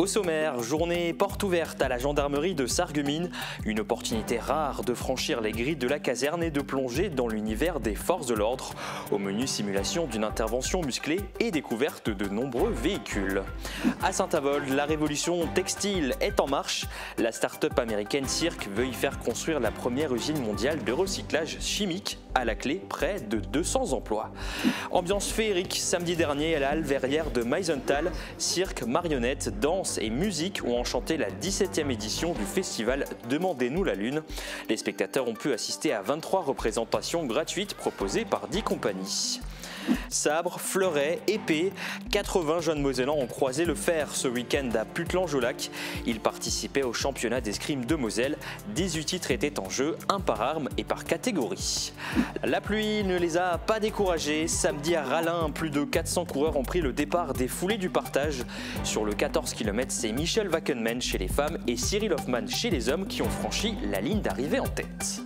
Au sommaire, journée porte ouverte à la gendarmerie de Sarreguemines, une opportunité rare de franchir les grilles de la caserne et de plonger dans l'univers des forces de l'ordre. Au menu, simulation d'une intervention musclée et découverte de nombreux véhicules. À Saint-Avold, la révolution textile est en marche. La start-up américaine Circ veut y faire construire la première usine mondiale de recyclage chimique. À la clé, près de 200 emplois. Ambiance féerique samedi dernier à la halle verrière de Meisenthal. Cirque, marionnettes, danse et musique ont enchanté la 17e édition du festival Demandez-nous la Lune. Les spectateurs ont pu assister à 23 représentations gratuites proposées par 10 compagnies. Sabres, fleurets, épées, 80 jeunes Mosellans ont croisé le fer ce week-end à Puttelange-au-Lac. Ils participaient au championnat d'escrime de Moselle. 18 titres étaient en jeu, un par arme et par catégorie. La pluie ne les a pas découragés. Samedi à Rallin, plus de 400 coureurs ont pris le départ des foulées du partage. Sur le 14 km, c'est Michel Wackenmann chez les femmes et Cyril Hoffmann chez les hommes qui ont franchi la ligne d'arrivée en tête.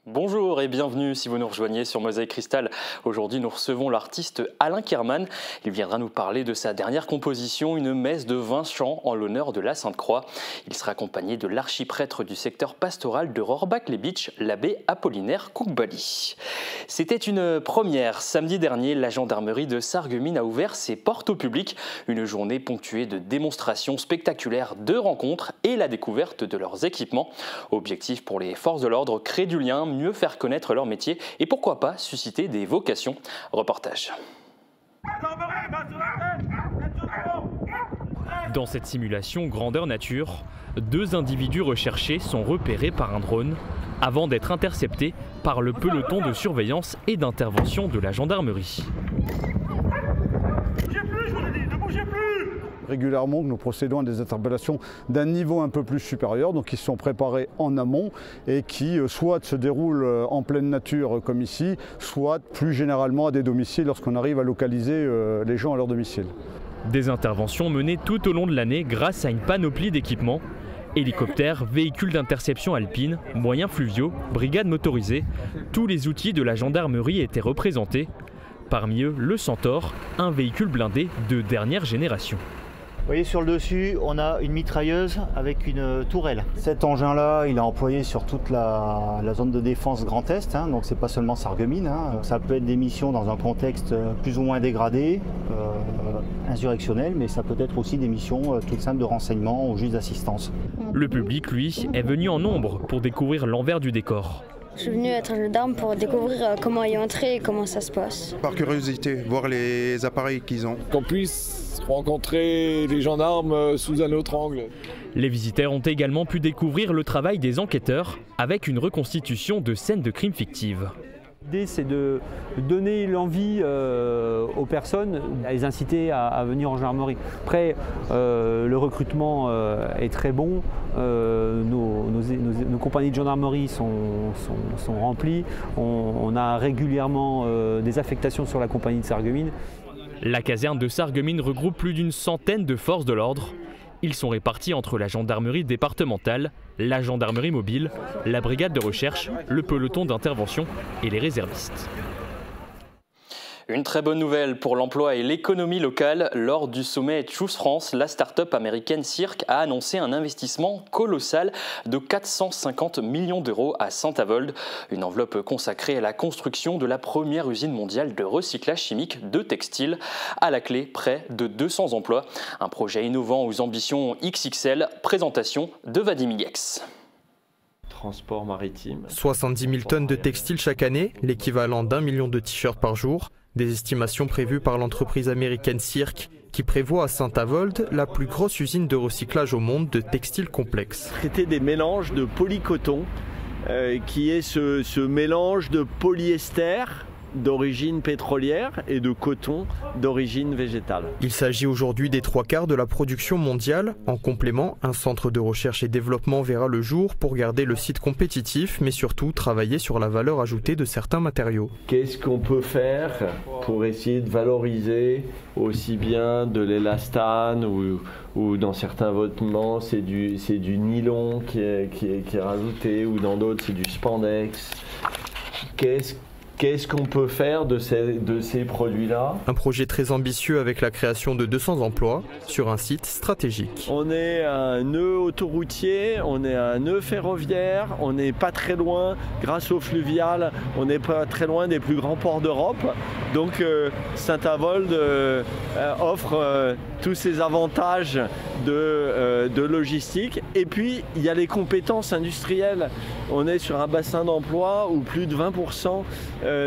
Bonjour et bienvenue si vous nous rejoignez sur Mosaïque Cristal. Aujourd'hui, nous recevons l'artiste Alain Kirman. Il viendra nous parler de sa dernière composition, une messe de 20 chants en l'honneur de la Sainte-Croix. Il sera accompagné de l'archiprêtre du secteur pastoral de Rohrbach-les-Bitches, l'abbé Apollinaire Koukbali. C'était une première. Samedi dernier, la gendarmerie de Sarreguemines a ouvert ses portes au public. Une journée ponctuée de démonstrations spectaculaires, de rencontres et la découverte de leurs équipements. Objectif pour les forces de l'ordre, créer du lien, mieux faire connaître leur métier et pourquoi pas susciter des vocations. Reportage. Dans cette simulation grandeur nature, 2 individus recherchés sont repérés par un drone avant d'être interceptés par le peloton de surveillance et d'intervention de la gendarmerie. Régulièrement, nous procédons à des interpellations d'un niveau un peu plus supérieur, donc qui sont préparés en amont et qui soit se déroulent en pleine nature comme ici, soit plus généralement à des domiciles lorsqu'on arrive à localiser les gens à leur domicile. Des interventions menées tout au long de l'année grâce à une panoplie d'équipements. Hélicoptères, véhicules d'interception alpine, moyens fluviaux, brigades motorisées, tous les outils de la gendarmerie étaient représentés. Parmi eux, le Centaure, un véhicule blindé de dernière génération. Vous voyez sur le dessus, on a une mitrailleuse avec une tourelle. Cet engin-là, il est employé sur toute la zone de défense Grand Est, donc c'est pas seulement Sarreguemines. Donc ça peut être des missions dans un contexte plus ou moins dégradé, insurrectionnel, mais ça peut être aussi des missions toutes simples de renseignement ou juste d'assistance. Le public, lui, est venu en nombre pour découvrir l'envers du décor. Je suis venu être gendarme pour découvrir comment y entrer et comment ça se passe. Par curiosité, voir les appareils qu'ils ont. Qu'on puisse rencontrer les gendarmes sous un autre angle. Les visiteurs ont également pu découvrir le travail des enquêteurs avec une reconstitution de scènes de crimes fictives. L'idée, c'est de donner l'envie aux personnes, à les inciter à venir en gendarmerie. Après, le recrutement est très bon, nos compagnies de gendarmerie sont remplies, on a régulièrement des affectations sur la compagnie de Sarreguemines. La caserne de Sarreguemines regroupe plus d'une centaine de forces de l'ordre. Ils sont répartis entre la gendarmerie départementale, la gendarmerie mobile, la brigade de recherche, le peloton d'intervention et les réservistes. Une très bonne nouvelle pour l'emploi et l'économie locale. Lors du sommet Choose France, la start-up américaine Circ a annoncé un investissement colossal de 450 millions d'euros à Saint-Avold. Une enveloppe consacrée à la construction de la première usine mondiale de recyclage chimique de textiles. À la clé, près de 200 emplois. Un projet innovant aux ambitions XXL. Présentation de Vadim Igex. Transport maritime. 70 000 tonnes de textiles chaque année, l'équivalent d'1 million de t-shirts par jour. Des estimations prévues par l'entreprise américaine Circ, qui prévoit à Saint-Avold la plus grosse usine de recyclage au monde de textiles complexes. Traiter des mélanges de polycoton, qui est ce mélange de polyester d'origine pétrolière et de coton d'origine végétale. Il s'agit aujourd'hui des 3/4 de la production mondiale. En complément, un centre de recherche et développement verra le jour pour garder le site compétitif, mais surtout travailler sur la valeur ajoutée de certains matériaux. Qu'est-ce qu'on peut faire pour essayer de valoriser aussi bien de l'élastane ou dans certains vêtements c'est du nylon qui est rajouté, ou dans d'autres c'est du spandex. qu'est-ce qu'on peut faire de ces produits-là? Un projet très ambitieux avec la création de 200 emplois sur un site stratégique. On est à un nœud autoroutier, on est à un nœud ferroviaire, on n'est pas très loin, grâce au fluvial, on n'est pas très loin des plus grands ports d'Europe. Donc Saint-Avold offre tous ces avantages de logistique. Et puis il y a les compétences industrielles. On est sur un bassin d'emploi où plus de 20%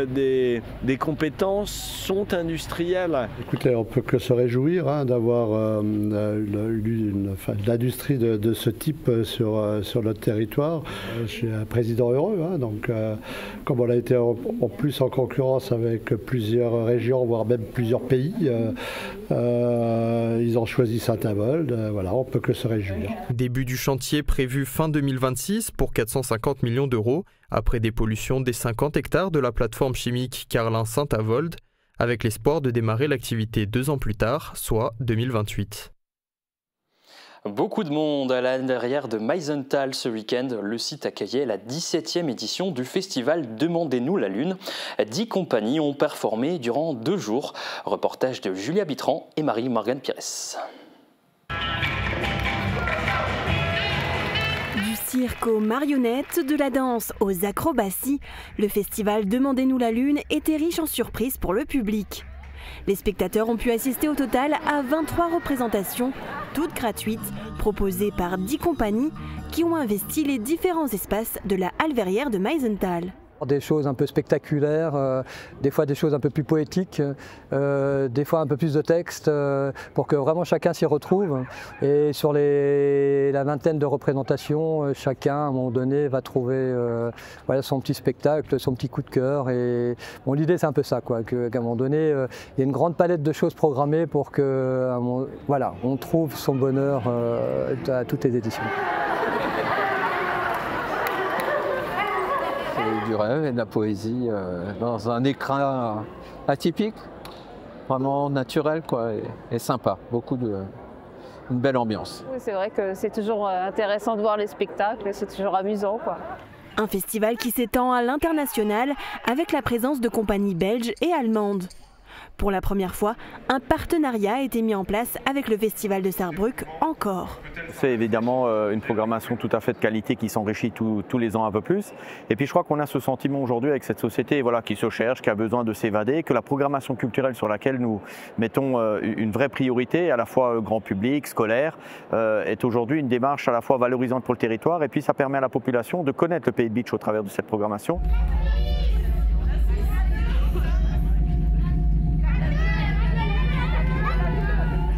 des compétences sont industrielles. Écoutez, on peut que se réjouir d'avoir l'industrie de ce type sur notre territoire. Je suis un président heureux, donc comme on a été en plus en concurrence avec plusieurs régions, voire même plusieurs pays, ils ont choisi Saint-Avold. Voilà, on peut que se réjouir. Début du chantier prévu fin 2026 pour 450 millions d'euros, après dépollution des 50 hectares de la plateforme chimique Carlin-Saint-Avold, avec l'espoir de démarrer l'activité 2 ans plus tard, soit 2028. Beaucoup de monde à l'intérieur de Meisenthal ce week-end. Le site accueillait la 17e édition du festival Demandez-nous la Lune. 10 compagnies ont performé durant 2 jours. Reportage de Julia Bitran et Marie-Morgane Pires. Du cirque aux marionnettes, de la danse aux acrobaties, le festival Demandez-nous la Lune était riche en surprises pour le public. Les spectateurs ont pu assister au total à 23 représentations, toutes gratuites, proposées par 10 compagnies qui ont investi les différents espaces de la halle verrière de Meisenthal. Des choses un peu spectaculaires, des fois des choses un peu plus poétiques, des fois un peu plus de texte, pour que vraiment chacun s'y retrouve. Et sur la vingtaine de représentations, chacun à un moment donné va trouver voilà, son petit spectacle, son petit coup de cœur. Et bon, l'idée c'est un peu ça, qu'à un moment donné, il y a une grande palette de choses programmées pour que voilà, on trouve son bonheur à toutes les éditions. Du rêve et de la poésie dans un écrin atypique, vraiment naturel et sympa, une belle ambiance. Oui, c'est vrai que c'est toujours intéressant de voir les spectacles, c'est toujours amusant, Un festival qui s'étend à l'international avec la présence de compagnies belges et allemandes. Pour la première fois, un partenariat a été mis en place avec le Festival de Sarrebruck encore. C'est évidemment une programmation tout à fait de qualité qui s'enrichit tous les ans un peu plus. Et puis je crois qu'on a ce sentiment aujourd'hui avec cette société qui se cherche, qui a besoin de s'évader, que la programmation culturelle sur laquelle nous mettons une vraie priorité, à la fois grand public, scolaire, est aujourd'hui une démarche à la fois valorisante pour le territoire et puis ça permet à la population de connaître le Pays de Bitche au travers de cette programmation.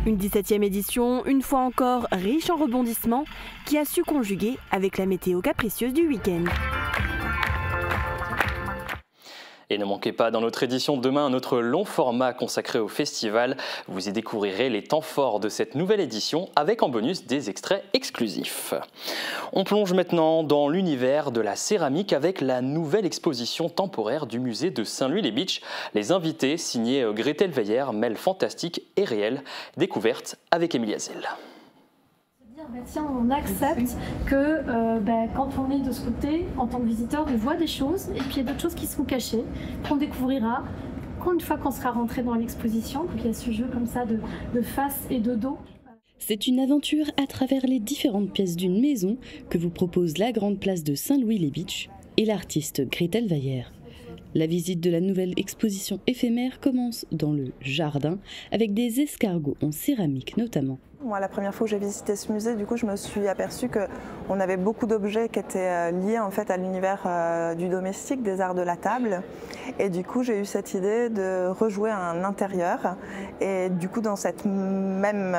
Une 17e édition, une fois encore riche en rebondissements, qui a su conjuguer avec la météo capricieuse du week-end. Et ne manquez pas dans notre édition demain un autre long format consacré au festival. Vous y découvrirez les temps forts de cette nouvelle édition avec en bonus des extraits exclusifs. On plonge maintenant dans l'univers de la céramique avec la nouvelle exposition temporaire du musée de Saint-Louis-les-Bitches. Les invités, signés Gretel Weyer, mêlent fantastique et réel. Découverte avec Emilia Zell. Tiens, on accepte que quand on est de ce côté, en tant que visiteur, on voit des choses et puis il y a d'autres choses qui sont cachées, qu'on découvrira une fois qu'on sera rentré dans l'exposition. Donc il y a ce jeu comme ça de face et de dos. C'est une aventure à travers les différentes pièces d'une maison que vous propose la grande place de Saint-Louis-les-Bitches et l'artiste Gretel Weyer. La visite de la nouvelle exposition éphémère commence dans le jardin avec des escargots en céramique notamment. Moi, la première fois que j'ai visité ce musée, du coup, je me suis aperçue qu'on avait beaucoup d'objets qui étaient liés en fait à l'univers du domestique, des arts de la table. Et du coup, j'ai eu cette idée de rejouer un intérieur. Et du coup, dans cette même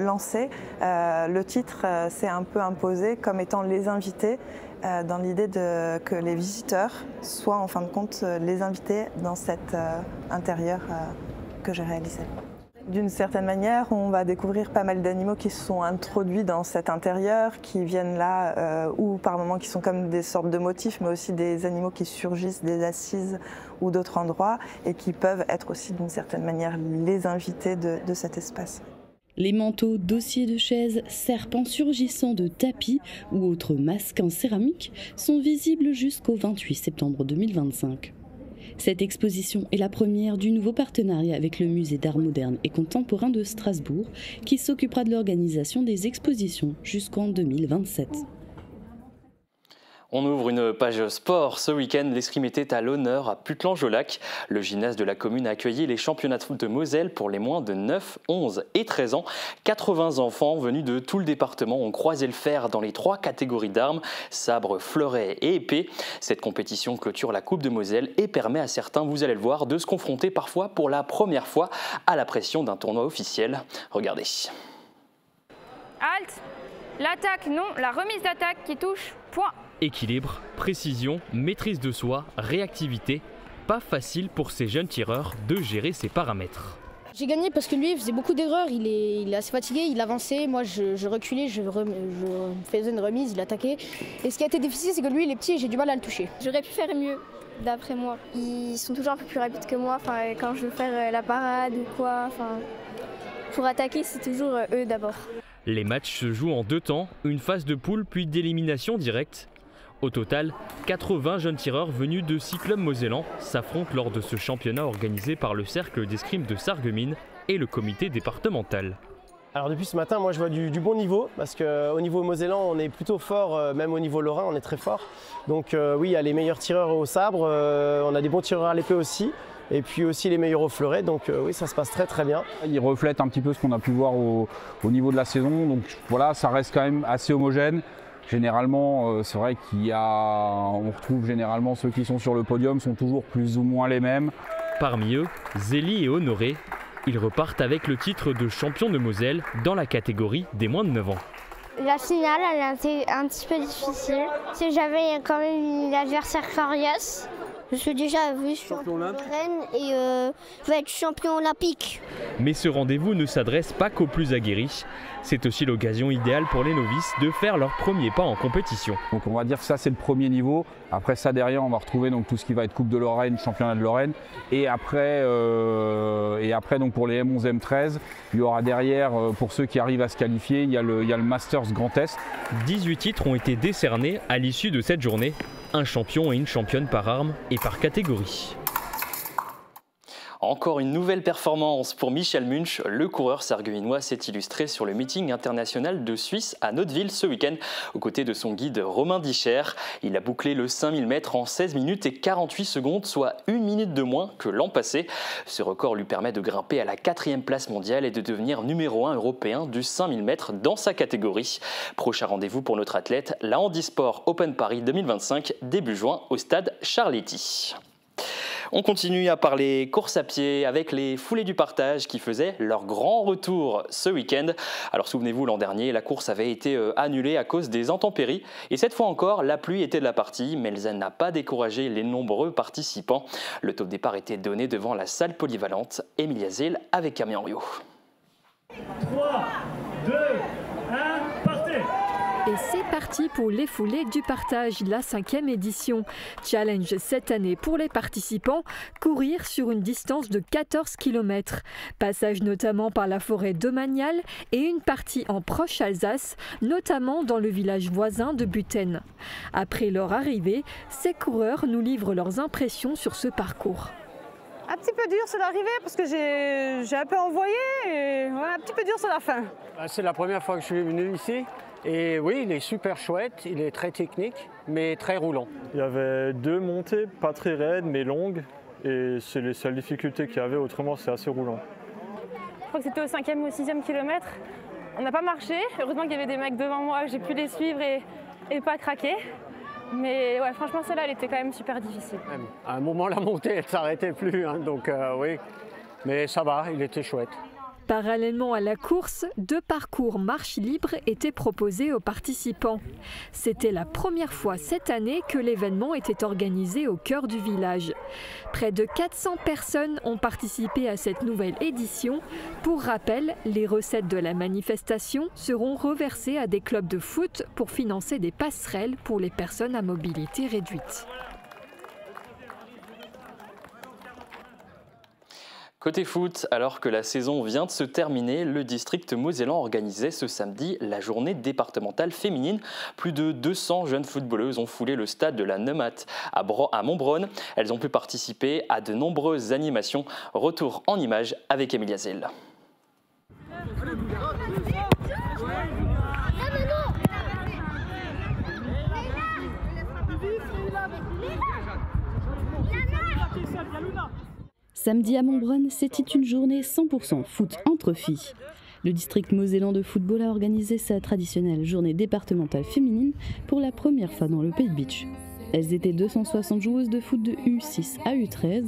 lancée, le titre s'est un peu imposé comme étant les invités, dans l'idée que les visiteurs soient en fin de compte les invités dans cet intérieur que j'ai réalisé. D'une certaine manière, on va découvrir pas mal d'animaux qui se sont introduits dans cet intérieur, qui viennent là, ou par moments qui sont comme des sortes de motifs, mais aussi des animaux qui surgissent des assises ou d'autres endroits, et qui peuvent être aussi d'une certaine manière les invités de cet espace. Les manteaux, dossiers de chaises, serpents surgissants de tapis ou autres masques en céramique sont visibles jusqu'au 28 septembre 2025. Cette exposition est la première du nouveau partenariat avec le Musée d'art moderne et contemporain de Strasbourg, qui s'occupera de l'organisation des expositions jusqu'en 2027. On ouvre une page sport. Ce week-end, l'escrime était à l'honneur à Putelange-au-Lac. Le gymnase de la commune a accueilli les championnats de Moselle pour les moins de 9, 11 et 13 ans. 80 enfants venus de tout le département ont croisé le fer dans les 3 catégories d'armes, sabre, fleuret et épée. Cette compétition clôture la Coupe de Moselle et permet à certains, vous allez le voir, de se confronter parfois pour la première fois à la pression d'un tournoi officiel. Regardez. Halte, l'attaque non, la remise d'attaque qui touche, point. Équilibre, précision, maîtrise de soi, réactivité. Pas facile pour ces jeunes tireurs de gérer ces paramètres. J'ai gagné parce que lui il faisait beaucoup d'erreurs, il est assez fatigué, il avançait, moi je reculais, je faisais une remise, il attaquait. Et ce qui a été difficile c'est que lui il est petit et j'ai du mal à le toucher. J'aurais pu faire mieux d'après moi. Ils sont toujours un peu plus rapides que moi, quand je veux faire la parade ou quoi. Pour attaquer c'est toujours eux d'abord. Les matchs se jouent en 2 temps, une phase de poule puis d'élimination directe. Au total, 80 jeunes tireurs venus de 6 clubs mosellans s'affrontent lors de ce championnat organisé par le cercle d'escrime de Sarreguemines et le comité départemental. Alors depuis ce matin, moi je vois du bon niveau parce qu'au niveau mosellan on est plutôt fort, même au niveau lorrain on est très fort. Donc oui, il y a les meilleurs tireurs au sabre, on a des bons tireurs à l'épée aussi. Et puis aussi les meilleurs au fleuret, donc oui ça se passe très bien. Il reflète un petit peu ce qu'on a pu voir au niveau de la saison, donc voilà, ça reste quand même assez homogène. Généralement, c'est vrai on retrouve généralement ceux qui sont sur le podium sont toujours plus ou moins les mêmes. Parmi eux, Zélie et Honoré, ils repartent avec le titre de champion de Moselle dans la catégorie des moins de 9 ans. La finale, elle a été un petit peu difficile. J'avais quand même une adversaire coriace. Je suis déjà vu champion Rennes et je vais être champion olympique. Mais ce rendez-vous ne s'adresse pas qu'aux plus aguerris. C'est aussi l'occasion idéale pour les novices de faire leur premier pas en compétition. Donc on va dire que ça c'est le premier niveau. Après ça derrière on va retrouver donc tout ce qui va être Coupe de Lorraine, Championnat de Lorraine. Et après donc pour les M11, M13, il y aura derrière pour ceux qui arrivent à se qualifier, il y a le Masters Grand Est. 18 titres ont été décernés à l'issue de cette journée. Un champion et une championne par arme et par catégorie. Encore une nouvelle performance pour Michel Munch. Le coureur sarregueminois s'est illustré sur le meeting international de Suisse à Notteville ce week-end aux côtés de son guide Romain Dicher. Il a bouclé le 5000 mètres en 16 minutes et 48 secondes, soit 1 minute de moins que l'an passé. Ce record lui permet de grimper à la 4e place mondiale et de devenir numéro 1 européen du 5000 mètres dans sa catégorie. Prochain rendez-vous pour notre athlète, la Handisport Open Paris 2025, début juin au stade Charletti. On continue à parler course à pied avec les foulées du partage qui faisaient leur grand retour ce week-end. Alors souvenez-vous, l'an dernier, la course avait été annulée à cause des intempéries. Et cette fois encore, la pluie était de la partie, mais elle n'a pas découragé les nombreux participants. Le top départ était donné devant la salle polyvalente Emilia Zell avec Camille Henriot. 3, 2, 1, partez! Et c'est parti pour les foulées du partage, la 5e édition. Challenge cette année pour les participants, courir sur une distance de 14 km. Passage notamment par la forêt domaniale et une partie en proche Alsace, notamment dans le village voisin de Buten. Après leur arrivée, ces coureurs nous livrent leurs impressions sur ce parcours. Un petit peu dur sur l'arrivée parce que j'ai un peu envoyé et un petit peu dur sur la fin. C'est la première fois que je suis venu ici. Et oui, il est super chouette, il est très technique, mais très roulant. Il y avait 2 montées, pas très raides, mais longues. Et c'est les seules difficultés qu'il y avait, autrement c'est assez roulant. Je crois que c'était au 5e ou au 6e kilomètre. On n'a pas marché, heureusement qu'il y avait des mecs devant moi, j'ai pu les suivre et pas craquer. Mais ouais, franchement, celle-là, elle était quand même super difficile. À un moment, la montée, elle ne s'arrêtait plus, hein, donc oui. Mais ça va, il était chouette. Parallèlement à la course, 2 parcours marche libre étaient proposés aux participants. C'était la première fois cette année que l'événement était organisé au cœur du village. Près de 400 personnes ont participé à cette nouvelle édition. Pour rappel, les recettes de la manifestation seront reversées à des clubs de foot pour financer des passerelles pour les personnes à mobilité réduite. Côté foot, alors que la saison vient de se terminer, le district mosellan organisait ce samedi la journée départementale féminine. Plus de 200 jeunes footballeuses ont foulé le stade de la Neumatt à Montbronn. Elles ont pu participer à de nombreuses animations. Retour en images avec Emilia Zell. Samedi à Montbronn, c'était une journée 100% foot entre filles. Le district mosellan de football a organisé sa traditionnelle journée départementale féminine pour la première fois dans le Pays de Bitche. Elles étaient 260 joueuses de foot de U6 à U13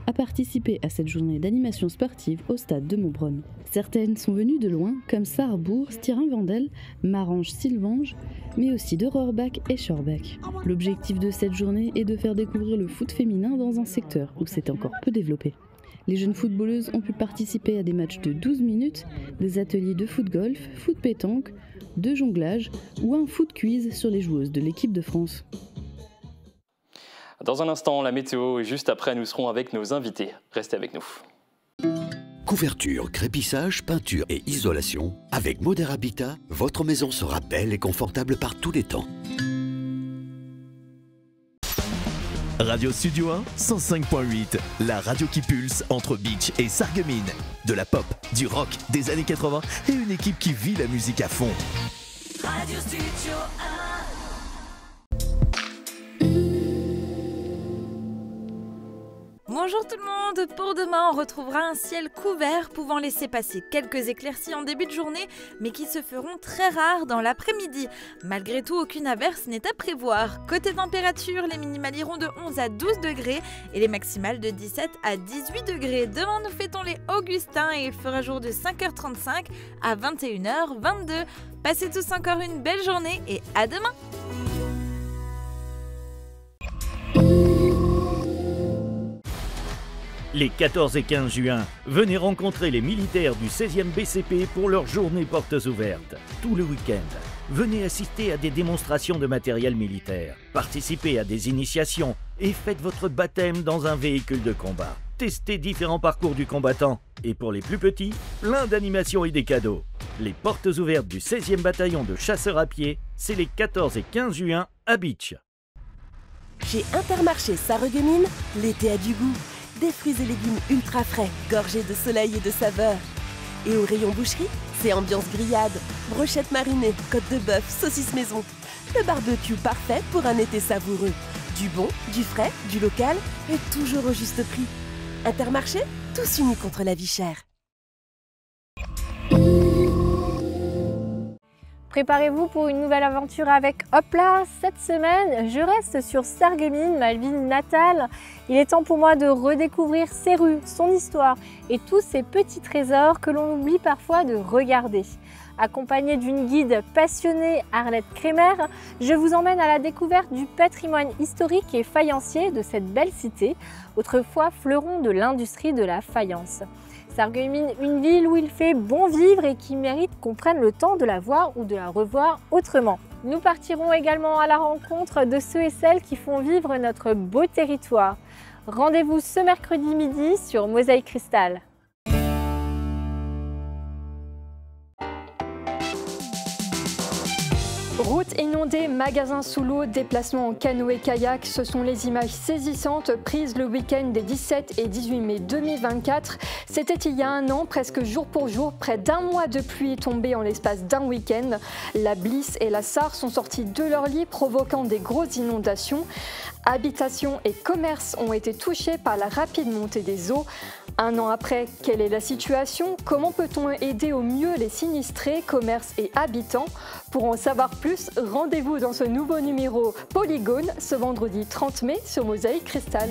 à participer à cette journée d'animation sportive au stade de Montbronn. Certaines sont venues de loin, comme Sarrebourg, Styrin-Vendel, Marange-Sylvange, mais aussi de Rohrbach et Schorbach. L'objectif de cette journée est de faire découvrir le foot féminin dans un secteur où c'est encore peu développé. Les jeunes footballeuses ont pu participer à des matchs de 12 minutes, des ateliers de foot-golf, foot-pétanque, de jonglage ou un foot-quiz sur les joueuses de l'équipe de France. Dans un instant, la météo et juste après, nous serons avec nos invités. Restez avec nous. Couverture, crépissage, peinture et isolation. Avec Moder Habitat, votre maison sera belle et confortable par tous les temps. Radio Studio 1, 105.8, la radio qui pulse entre Bitche et Sarreguemines. De la pop, du rock, des années 80 et une équipe qui vit la musique à fond. Radio Studio 1. Bonjour tout le monde, pour demain on retrouvera un ciel couvert pouvant laisser passer quelques éclaircies en début de journée mais qui se feront très rares dans l'après-midi. Malgré tout, aucune averse n'est à prévoir. Côté température, les minimales iront de 11 à 12 degrés et les maximales de 17 à 18 degrés. Demain nous fêtons les Augustins et il fera jour de 5h35 à 21h22. Passez tous encore une belle journée et à demain. Les 14 et 15 juin, venez rencontrer les militaires du 16e BCP pour leur journée portes ouvertes. Tout le week-end, venez assister à des démonstrations de matériel militaire, participez à des initiations et faites votre baptême dans un véhicule de combat. Testez différents parcours du combattant et pour les plus petits, plein d'animations et des cadeaux. Les portes ouvertes du 16e bataillon de chasseurs à pied, c'est les 14 et 15 juin à Bitche. Chez Intermarché Sarreguemines, l'été a du goût. Des fruits et légumes ultra frais, gorgés de soleil et de saveur. Et au rayon boucherie, c'est ambiance grillade, brochettes marinées, côtes de bœuf, saucisses maison. Le barbecue parfait pour un été savoureux. Du bon, du frais, du local et toujours au juste prix. Intermarché, tous unis contre la vie chère. Préparez-vous pour une nouvelle aventure avec Hopla. Cette semaine, je reste sur Sarreguemines, ma ville natale. Il est temps pour moi de redécouvrir ses rues, son histoire et tous ces petits trésors que l'on oublie parfois de regarder. Accompagnée d'une guide passionnée, Arlette Kremer, je vous emmène à la découverte du patrimoine historique et faïencier de cette belle cité, autrefois fleuron de l'industrie de la faïence. Sarreguemines, une ville où il fait bon vivre et qui mérite qu'on prenne le temps de la voir ou de la revoir autrement. Nous partirons également à la rencontre de ceux et celles qui font vivre notre beau territoire. Rendez-vous ce mercredi midi sur Mosaïque Cristal. Routes inondées, magasins sous l'eau, déplacements en canoë-kayak, ce sont les images saisissantes prises le week-end des 17 et 18 mai 2024. C'était il y a un an, presque jour pour jour, près d'un mois de pluie est tombée en l'espace d'un week-end. La Bliss et la Sarre sont sorties de leur lit, provoquant des grosses inondations. Habitations et commerces ont été touchés par la rapide montée des eaux. Un an après, quelle est la situation? Comment peut-on aider au mieux les sinistrés, commerces et habitants? Pour en savoir plus, rendez-vous dans ce nouveau numéro Polygone ce vendredi 30 mai sur Mosaïque Cristal.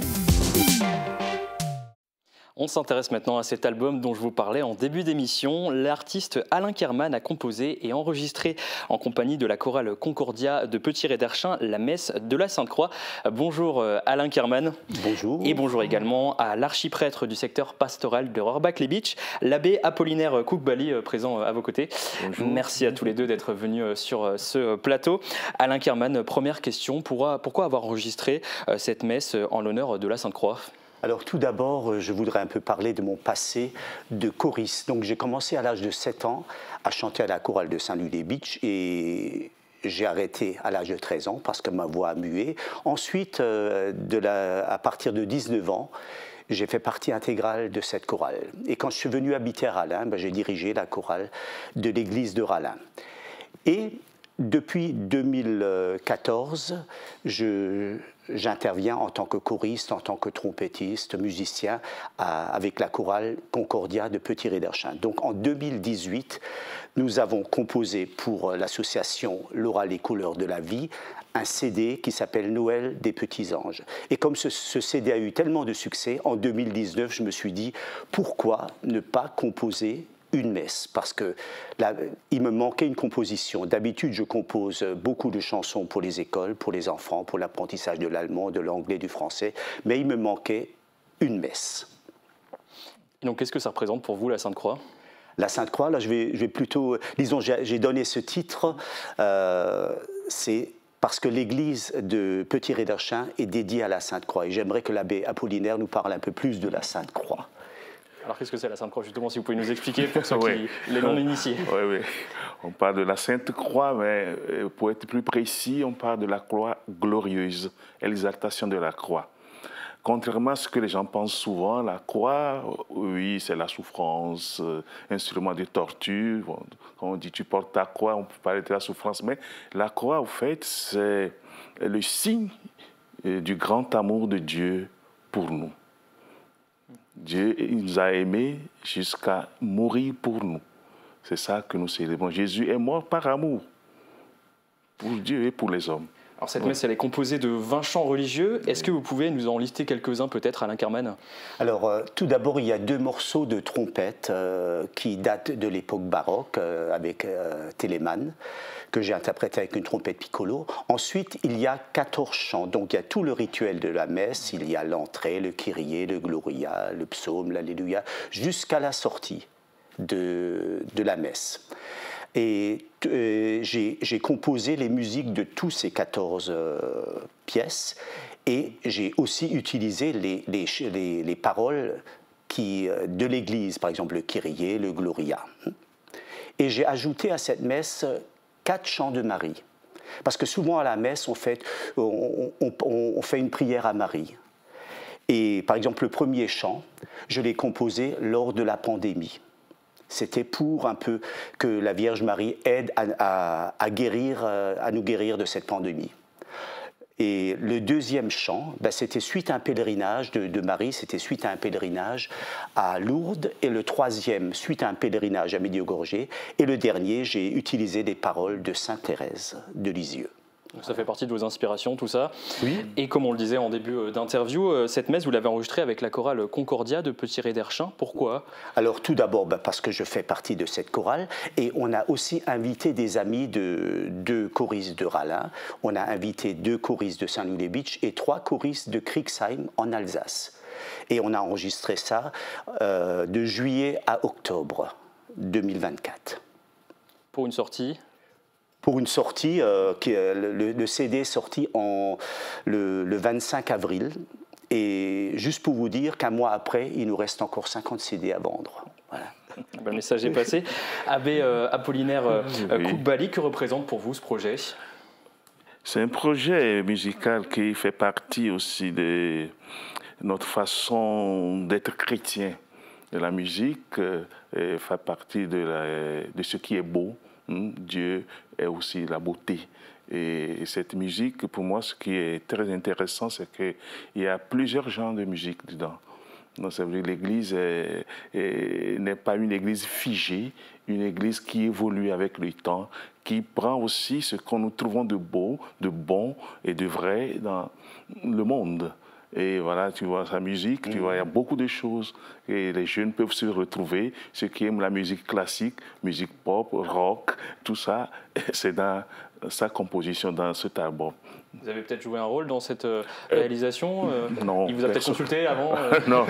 On s'intéresse maintenant à cet album dont je vous parlais en début d'émission. L'artiste Alain Kerman a composé et enregistré en compagnie de la chorale Concordia de Petit-Réderchin la messe de la Sainte-Croix. Bonjour Alain Kerman. Bonjour. Et bonjour également à l'archiprêtre du secteur pastoral de Rohrbach-les-Bitches, l'abbé Apollinaire Koukbali, présent à vos côtés. Bonjour. Merci à tous les deux d'être venus sur ce plateau. Alain Kerman, première question, pourquoi avoir enregistré cette messe en l'honneur de la Sainte-Croix ? Alors tout d'abord, je voudrais un peu parler de mon passé de choriste. Donc j'ai commencé à l'âge de 7 ans à chanter à la chorale de Saint-Louis-les-Bitches et j'ai arrêté à l'âge de 13 ans parce que ma voix a mué. Ensuite, à partir de 19 ans, j'ai fait partie intégrale de cette chorale. Et quand je suis venu habiter à Rallin, j'ai dirigé la chorale de l'église de Rallin. Et depuis 2014, j'interviens en tant que choriste, en tant que trompettiste, musicien avec la chorale Concordia de Petit-Réderchin. Donc en 2018, nous avons composé pour l'association Laura les couleurs de la vie un CD qui s'appelle Noël des petits anges. Et comme ce CD a eu tellement de succès, en 2019, je me suis dit pourquoi ne pas composer une messe, parce que là, il me manquait une composition. D'habitude, je compose beaucoup de chansons pour les écoles, pour les enfants, pour l'apprentissage de l'allemand, de l'anglais, du français, mais il me manquait une messe. Et donc, qu'est-ce que ça représente pour vous, la Sainte-Croix ? La Sainte-Croix, là, je vais plutôt... Disons, j'ai donné ce titre, c'est parce que l'église de Petit-Réderchin est dédiée à la Sainte-Croix, et j'aimerais que l'abbé Apollinaire nous parle un peu plus de la Sainte-Croix. Alors qu'est-ce que c'est la Sainte-Croix, justement, si vous pouvez nous expliquer pour ceux qui les non-initiés? Oui. On parle de la Sainte-Croix, mais pour être plus précis, on parle de la croix glorieuse, l'exaltation de la croix. Contrairement à ce que les gens pensent souvent, la croix, oui, c'est la souffrance, instrument de torture. Bon, quand on dit tu portes ta croix, on peut parler de la souffrance, mais la croix, au fait, c'est le signe du grand amour de Dieu pour nous. Dieu nous a aimés jusqu'à mourir pour nous. C'est ça que nous célébrons. Jésus est mort par amour pour Dieu et pour les hommes. Alors cette messe, elle est composée de 20 chants religieux. Est-ce que vous pouvez nous en lister quelques-uns peut-être, Alain Carmen? Alors tout d'abord, il y a 2 morceaux de trompette qui datent de l'époque baroque avec Telemann, que j'ai interprété avec une trompette piccolo. Ensuite, il y a 14 chants. Donc il y a tout le rituel de la messe. Il y a l'entrée, le Kyrie, le Gloria, le psaume, l'Alléluia, jusqu'à la sortie de la messe. Et j'ai composé les musiques de tous ces 14 pièces et j'ai aussi utilisé les paroles de l'Église, par exemple le Kyrie, le Gloria. Et j'ai ajouté à cette messe 4 chants de Marie. Parce que souvent à la messe, on fait une prière à Marie. Et par exemple, le premier chant, je l'ai composé lors de la pandémie. C'était pour un peu que la Vierge Marie aide à nous guérir de cette pandémie. Et le deuxième chant, c'était suite à un pèlerinage de Marie, c'était suite à un pèlerinage à Lourdes. Et le troisième, suite à un pèlerinage à Médiogorgé. Et le dernier, j'ai utilisé des paroles de Sainte Thérèse de Lisieux. Donc ça fait partie de vos inspirations, tout ça. Oui. Et comme on le disait en début d'interview, cette messe, vous l'avez enregistrée avec la chorale Concordia de Petit-Réderchin. Pourquoi? Alors tout d'abord, parce que je fais partie de cette chorale. Et on a aussi invité des amis de choristes de Rallin. On a invité 2 choristes de Saint-Louis-les-Bitches et 3 choristes de Kriegsheim en Alsace. Et on a enregistré ça de juillet à octobre 2024. Pour une sortie? Pour une sortie, le CD est sorti le 25 avril. Et juste pour vous dire qu'un mois après, il nous reste encore 50 CD à vendre. Voilà. Le message est passé. Abbé Apollinaire Koukbali, que représente pour vous ce projet? C'est un projet musical qui fait partie aussi de notre façon d'être chrétien. De la musique fait partie de ce qui est beau. Dieu est aussi la beauté. Et cette musique, pour moi, ce qui est très intéressant, c'est qu'il y a plusieurs genres de musique dedans. Donc, ça veut dire que l'Église n'est pas une Église figée, une Église qui évolue avec le temps, qui prend aussi ce que nous trouvons de beau, de bon et de vrai dans le monde. Et voilà, tu vois, sa musique, tu vois, il y a beaucoup de choses et les jeunes peuvent se retrouver. Ceux qui aiment la musique classique, musique pop, rock, tout ça, c'est dans sa composition dans cet album. Vous avez peut-être joué un rôle dans cette réalisation Non. Il vous a peut-être consulté avant Non.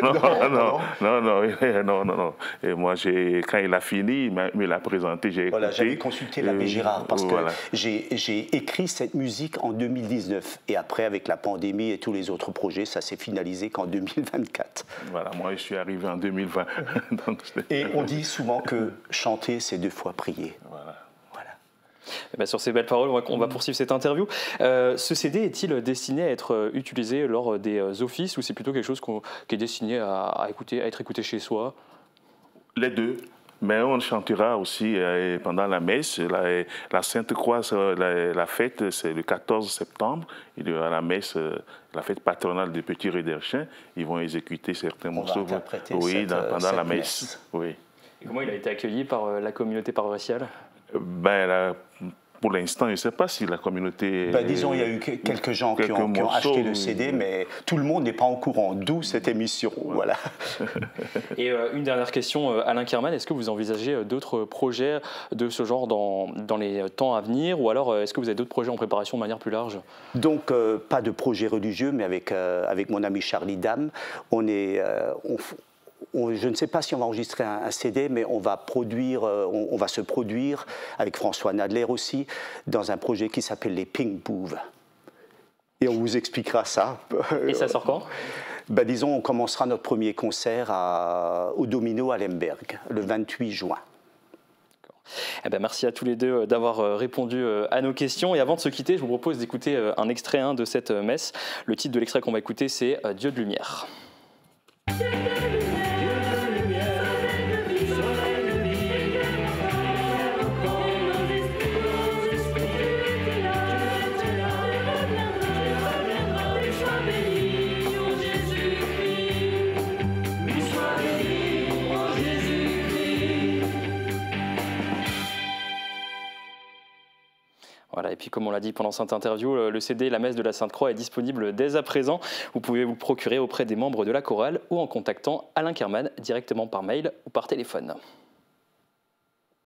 Et moi, quand il a fini, il me l'a présenté, j'ai écouté. Voilà, j'avais consulté l'abbé Gérard parce que j'ai écrit cette musique en 2019. Et après, avec la pandémie et tous les autres projets, ça s'est finalisé qu'en 2024. Voilà, moi, je suis arrivé en 2020. Et on dit souvent que chanter, c'est 2 fois prier. Voilà. Et bien sur ces belles paroles, on va poursuivre cette interview. Ce CD est-il destiné à être utilisé lors des offices ou c'est plutôt quelque chose qui est destiné à être écouté chez soi? Les deux. Mais on chantera aussi pendant la messe. La Sainte Croix, la fête, c'est le 14 septembre. Il y aura la messe, la fête patronale des petits Réderchins. Ils vont exécuter certains morceaux pendant la messe. Oui. Et comment il a été accueilli par la communauté paroissiale? Pour l'instant, je ne sais pas si la communauté... disons, il y a eu quelques gens qui ont acheté le CD, mais tout le monde n'est pas au courant, d'où cette émission. Ouais. Voilà. Et une dernière question, Alain Kerman, est-ce que vous envisagez d'autres projets de ce genre dans les temps à venir, ou alors est-ce que vous avez d'autres projets en préparation de manière plus large? Donc, pas de projet religieux, mais avec mon ami Charlie Dame, je ne sais pas si on va enregistrer un CD, mais on va se produire avec François Nadler aussi dans un projet qui s'appelle les Pink Booves. Et on vous expliquera ça. Et ça sort quand? Disons, on commencera notre premier concert au Domino à Lemberg, le 28 juin. Merci à tous les deux d'avoir répondu à nos questions. Et avant de se quitter, je vous propose d'écouter un extrait de cette messe. Le titre de l'extrait qu'on va écouter, c'est Dieu de lumière. Voilà, et puis comme on l'a dit pendant cette interview, le CD La Messe de la Sainte Croix est disponible dès à présent. Vous pouvez vous le procurer auprès des membres de la chorale ou en contactant Alain Kerman directement par mail ou par téléphone.